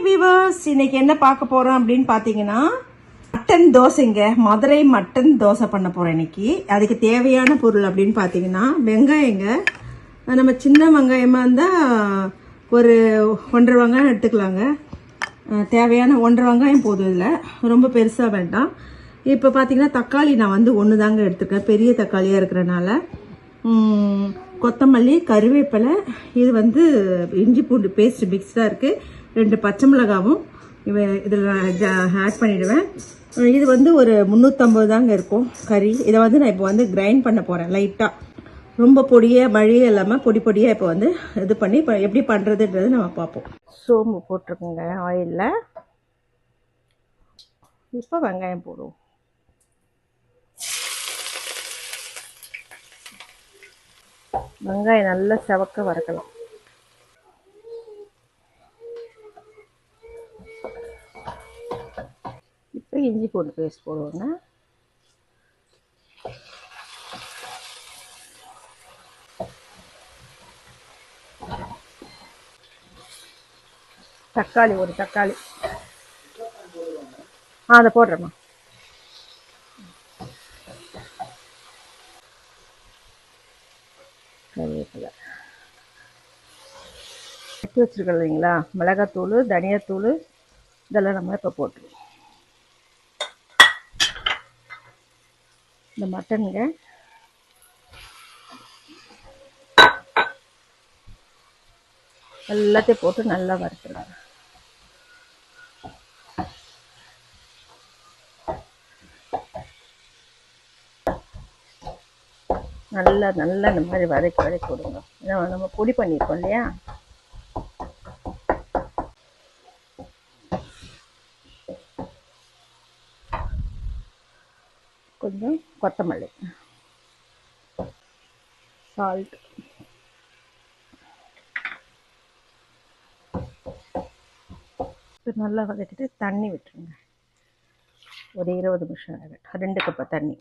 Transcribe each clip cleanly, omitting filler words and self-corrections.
Viewers, இன்னைக்கு என்ன பார்க்க போறோம் அப்படின்னு பாத்தீங்கன்னா மட்டன் தோசைங்க. மதுரை மட்டன் தோசை பண்ண போறேன் இன்னைக்கு. அதுக்கு தேவையான பொருள் அப்படின்னு பாத்தீங்கன்னா வெங்காயங்க. நம்ம சின்ன வெங்காயமா இருந்தா ஒரு 1.5 வெங்காயம் எடுத்துக்கலாங்க. தேவையான 1.5 வெங்காயம் போதும், இதில் ரொம்ப பெருசா வேண்டாம். இப்போ பாத்தீங்கன்னா தக்காளி நான் வந்து 1 தாங்க எடுத்துருக்கேன், பெரிய தக்காளியா இருக்கிறனால. கொத்தமல்லி, கருவேப்பிலை, இது வந்து இஞ்சி பூண்டு பேஸ்ட் மிக்ஸ்டாக இருக்குது. 2 பச்சை மிளகாவும் இதில் ஆட் பண்ணிவிடுவேன். இது வந்து ஒரு 350 தாங்க இருக்கும் கறி. இதை வந்து நான் இப்போ வந்து கிரைண்ட் பண்ண போகிறேன் லைட்டாக. ரொம்ப பொடியாக மழியே இல்லாமல் பொடி பொடியாக இப்போ வந்து இது பண்ணி இப்போ எப்படி பண்ணுறதுன்றது நம்ம பார்ப்போம். சோம்பு போட்டிருக்கோங்க ஆயிலில். இப்போ வெங்காயம் போடுவோம். வெங்காயம் நல்லா செவக்க வறுக்கலாம். இப்போ இஞ்சி பூண்டு பேஸ்ட் போடுவோங்க. தக்காளி, ஒரு தக்காளி அதை போடுறேம்மா. கருவேப்பிலை எடுத்து வச்சுருக்கோம் இல்லைங்களா, மிளகாத்தூள், தனியாத்தூள், இதெல்லாம் நம்ம இப்போ போட்டுருவோம். இந்த மட்டனுங்க எல்லாத்தையும் போட்டு நல்லா வறுத்துருங்க. நல்லா நல்லா இந்த மாதிரி வதக்கி விடுங்க. நம்ம பொடி பண்ணியிருக்கோம் இல்லையா. கொஞ்சம் கொத்தமல்லி, சால்ட், நல்லா வதக்கிட்டு தண்ணி விட்டுருங்க. ஒரு 20 நிமிஷம் ஆகட்டும். 2 கப்பு தண்ணி.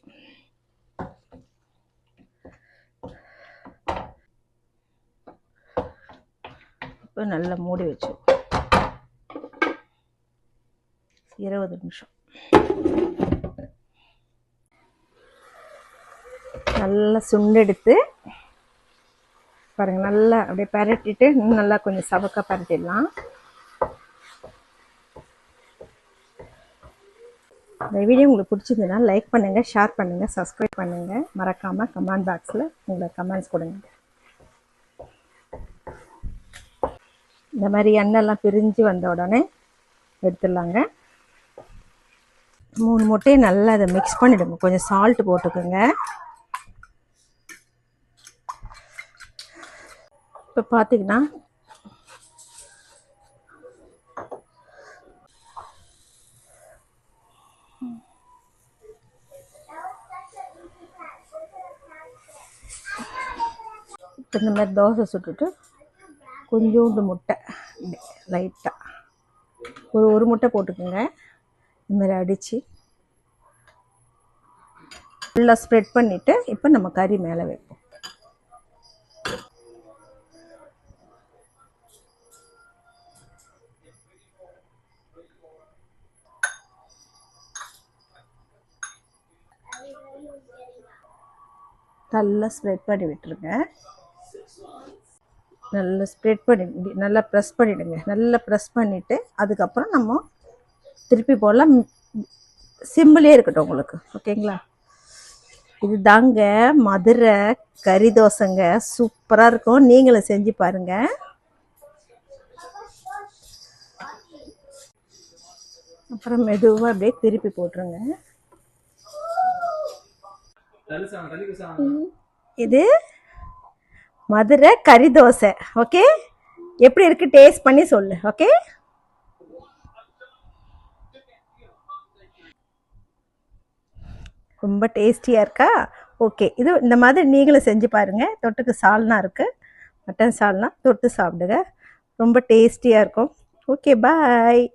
இப்போ நல்லா மூடி வச்சு 20 நிமிஷம் நல்லா சுண்டெடுத்து பாருங்கள். நல்லா அப்படியே பரட்டிட்டு நல்லா கொஞ்சம் சவக்க பரட்டிடலாம். இந்த வீடியோ உங்களுக்கு பிடிச்சிருந்ததுன்னா லைக் பண்ணுங்கள், ஷேர் பண்ணுங்கள், சப்ஸ்கிரைப் பண்ணுங்கள். மறக்காமல் கமெண்ட் பாக்ஸில் உங்களை கமெண்ட்ஸ் கொடுங்க. இந்த மாதிரி எண்ணெய்லாம் பிரிஞ்சு வந்த உடனே எடுத்துடலாங்க. 3 முட்டையை நல்லா அதை மிக்ஸ் பண்ணிவிடுங்க. கொஞ்சம் சால்ட் போட்டுக்கோங்க. இப்போ பார்த்தீங்கன்னா இப்போ இந்த மாதிரி தோசை சுட்டுட்டு கொஞ்சோண்டு முட்டை லைட்டாக ஒரு முட்டை போட்டுக்கோங்க. இந்த மாதிரி அடித்து ஃபுல்லாக ஸ்ப்ரெட் பண்ணிவிட்டு இப்போ நம்ம கறி மேலே வைப்போம். நல்லா ஸ்ப்ரெட் பண்ணி விட்டுருங்க. நல்லா ஸ்ப்ரெட் பண்ணி நல்லா ப்ரெஸ் பண்ணிவிடுங்க. நல்லா ப்ரெஸ் பண்ணிவிட்டு அதுக்கப்புறம் நம்ம திருப்பி போடலாம். சிம்பிளே இருக்கட்டும் உங்களுக்கு. ஓகேங்களா? இது தாங்க மதுரை கறி தோசைங்க. சூப்பராக இருக்கும். நீங்களும் செஞ்சு பாருங்கள். அப்புறம் மெதுவாக அப்படியே திருப்பி போட்டுருங்க. இது மதுரை கறி தோசை. ஓகே, எப்படி இருக்கு டேஸ்ட் பண்ணி சொல்லு. ஓகே, ரொம்ப டேஸ்டியாக இருக்கா? ஓகே, இது இந்த மாதிரி நீங்களும் செஞ்சு பாருங்கள். தொட்டுக்கு சால்னா இருக்குது, மட்டன் சால்னா தொட்டு சாப்பிடுங்க. ரொம்ப டேஸ்டியாக இருக்கும். ஓகே, பாய்.